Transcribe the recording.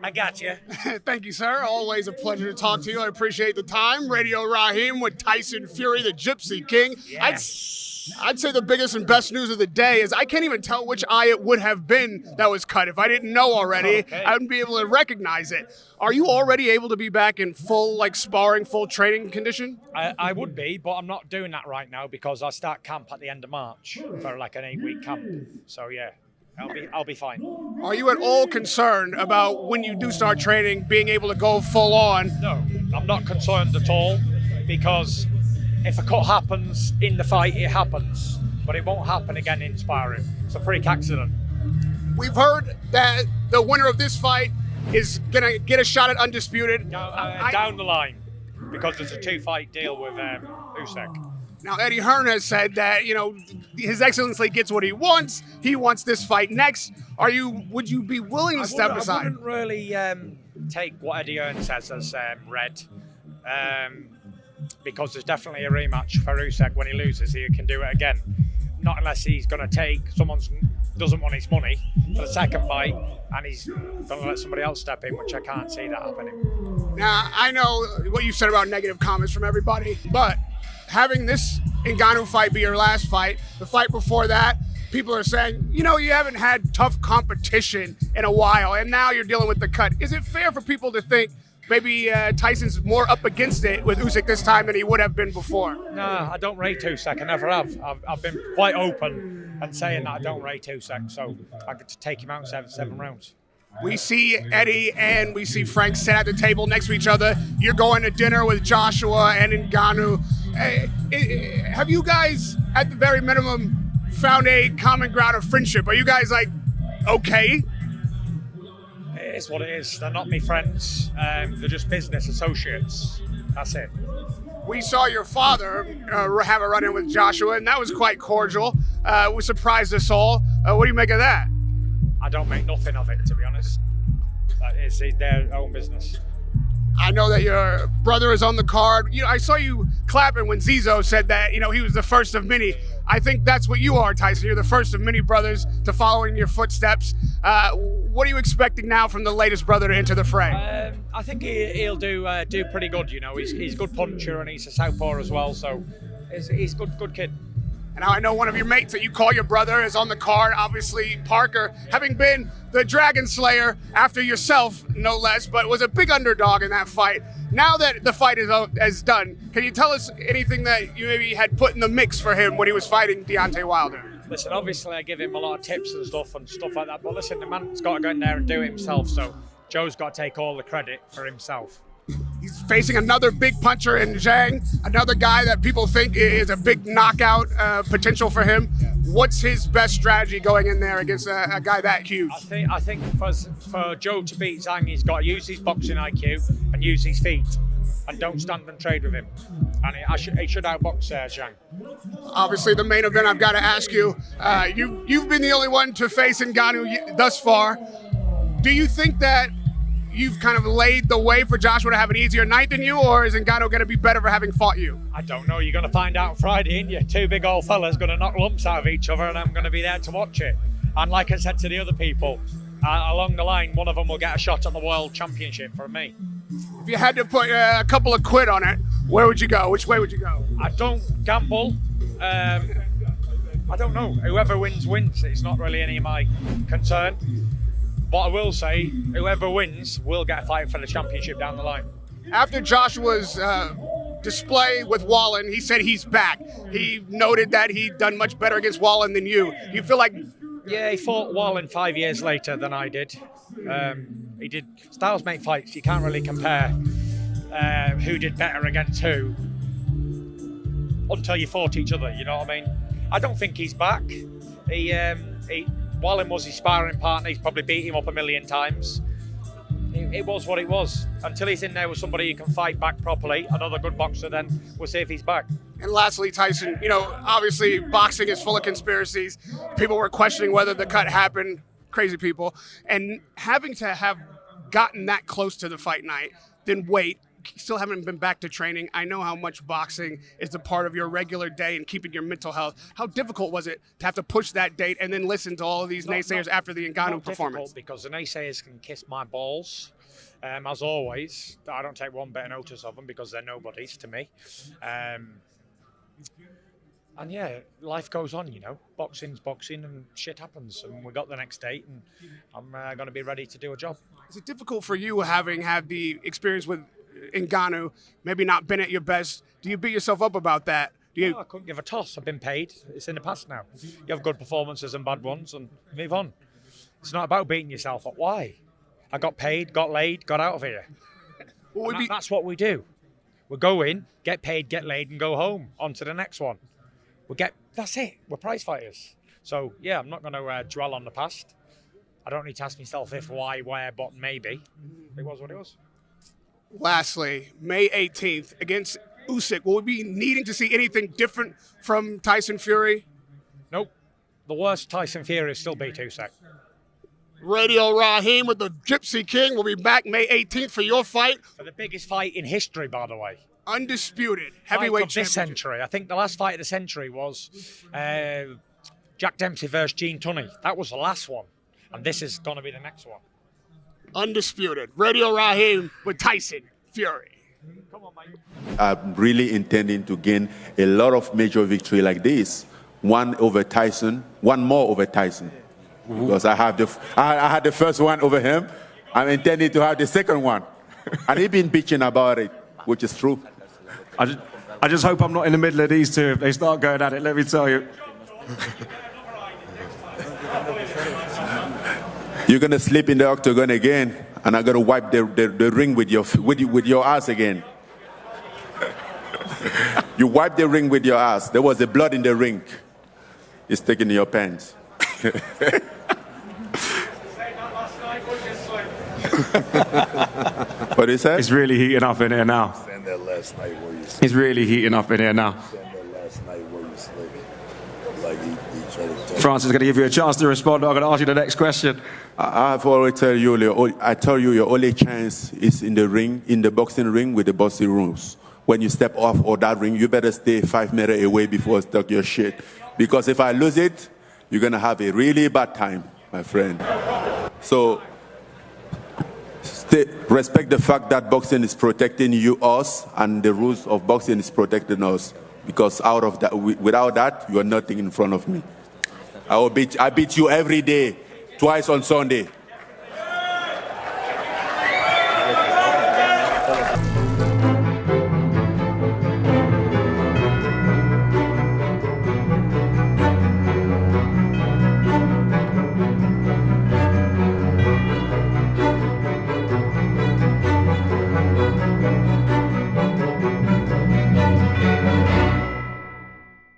I got you. Thank you, sir. Always a pleasure to talk to you. I appreciate the time. Radio Rahim with Tyson Fury, the Gypsy King. Yeah. I'd say the biggest and best news of the day is I can't even tell which eye it would have been that was cut. If I didn't know already, Okay. I wouldn't be able to recognize it. Are you already able to be back in full, sparring, full training condition? I would be, but I'm not doing that right now because I start camp at the end of March for an 8-week camp. So yeah, I'll be fine. Are you at all concerned about when you do start training, being able to go full on? No, I'm not concerned at all because if a cut happens in the fight, it happens, but it won't happen again in sparring. It's a freak accident. We've heard that the winner of this fight is going to get a shot at Undisputed. Down the line, because there's a 2-fight deal with Usyk. Now, Eddie Hearn has said that, His Excellency gets what he wants. He wants this fight next. Would you be willing to step aside? I wouldn't really take what Eddie Hearn says as read. Because there's definitely a rematch for Usyk. When he loses, he can do it again. Not unless he's going to take doesn't want his money for the second fight, and he's going to let somebody else step in, which I can't see that happening. Now, I know what you said about negative comments from everybody, but having this Ngannou fight be your last fight, the fight before that, people are saying, you haven't had tough competition in a while, and now you're dealing with the cut. Is it fair for people to think maybe Tyson's more up against it with Usyk this time than he would have been before? No, I don't rate Usyk. I never have. I've been quite open and saying that I don't rate Usyk, so I get to take him out 7 rounds. We see Eddie and we see Frank sit at the table next to each other. You're going to dinner with Joshua and Ngannou. Have you guys, at the very minimum, found a common ground of friendship? Are you guys okay? It is what it is. They're not my friends. They're just business associates. That's it. We saw your father have a run-in with Joshua, and that was quite cordial. We surprised us all. What do you make of that? I don't make nothing of it, to be honest. That is their own business. I know that your brother is on the card. I saw you clapping when Zizo said that, he was the first of many. I think that's what you are, Tyson. You're the first of many brothers to follow in your footsteps. What are you expecting now from the latest brother to enter the fray? I think he'll do pretty good. He's a good puncher and he's a southpaw as well. So he's a good kid. And now I know one of your mates that you call your brother is on the card. Obviously, Parker, having been the Dragon Slayer after yourself, no less, but was a big underdog in that fight. Now that the fight is done, can you tell us anything that you maybe had put in the mix for him when he was fighting Deontay Wilder? Listen, obviously I give him a lot of tips and stuff like that. But listen, the man's got to go in there and do it himself. So Joe's got to take all the credit for himself. He's facing another big puncher in Zhang, another guy that people think is a big knockout potential for him. What's his best strategy going in there against a guy that huge? I think for Joe to beat Zhang, he's got to use his boxing IQ and use his feet, and don't stand and trade with him. And he should outbox Zhang. Obviously, the main event, I've got to ask you, you've been the only one to face Ngannou thus far. Do you think that you've kind of laid the way for Joshua to have an easier night than you, or is Ngannou going to be better for having fought you? I don't know. You're going to find out Friday, ain't you? 2 big old fellas going to knock lumps out of each other, and I'm going to be there to watch it. And like I said to the other people, along the line, one of them will get a shot at the World Championship from me. If you had to put a couple of quid on it, where would you go? Which way would you go? I don't gamble. I don't know. Whoever wins, wins. It's not really any of my concern. But I will say, whoever wins will get a fight for the championship down the line. After Joshua's display with Wallen, he said he's back. He noted that he'd done much better against Wallen than you. Do you feel like... Yeah, he fought Wallen 5 years later than I did. He did styles make fights. You can't really compare who did better against who until you fought each other, you know what I mean? I don't think he's back. Wallen was his sparring partner. He's probably beat him up a million times. It was what it was. Until he's in there with somebody who can fight back properly, another good boxer, then we'll see if he's back. And lastly, Tyson, obviously boxing is full of conspiracies. People were questioning whether the cut happened, crazy people. And having to have gotten that close to the fight night, then wait, still haven't been back to training. I know how much boxing is a part of your regular day and keeping your mental health. How difficult was it to have to push that date and then listen to all of these naysayers after the Ngannou performance? Because the naysayers can kiss my balls. As always, I don't take one bit of notice of them because they're nobodies to me. And yeah, life goes on, you know. Boxing's boxing and shit happens. And we got the next date and I'm going to be ready to do a job. Is it difficult for you, having had the experience with Ngannou, maybe not been at your best? Do you beat yourself up about that? No, I couldn't give a toss. I've been paid. It's in the past now. You have good performances and bad ones and move on. It's not about beating yourself up. Why? I got paid, got laid, got out of here. That's what we do. We go in, get paid, get laid, and go home. On to the next one. That's it. We're prize fighters. So, yeah, I'm not going to dwell on the past. I don't need to ask myself if, why, where, but maybe. It was what it was. Lastly, May 18th against Usyk. Will we be needing to see anything different from Tyson Fury? Nope. The worst Tyson Fury is still beat Usyk. Radio Rahim with the Gypsy King will be back May 18th for your fight. For the biggest fight in history, by the way. Undisputed heavyweight championship. This century. I think the last fight of the century was Jack Dempsey versus Gene Tunney. That was the last one. And this is going to be the next one. Undisputed. Radio Rahim with Tyson Fury. Come on, mate. I'm really intending to gain a lot of major victory like this. One more over Tyson. Because I had the first one over him. I'm intending to have the second one. And he's been bitching about it, which is true. I just hope I'm not in the middle of these two if they start going at it, let me tell you. You're going to sleep in the octagon again, and I'm going to wipe the ring with your ass again. You wipe the ring with your ass. There was the blood in the ring. It's sticking in your pants. What is that? It's really heating up in here now. Saying that last night where you sleep. It's really heating up in here now. Saying that last night where you sleep. Like he tried to tell Francis is going to give you a chance to respond. I'm going to ask you the next question. I've always tell you, your only chance is in the ring, in the boxing ring with the boxing rules. When you step off of that ring, you better stay 5 meters away before I start your shit. Because if I lose it, you're going to have a really bad time, my friend. So respect the fact that boxing is protecting us, and the rules of boxing is protecting us. Because out of that, without that, you are nothing in front of me. I beat you every day, twice on Sunday.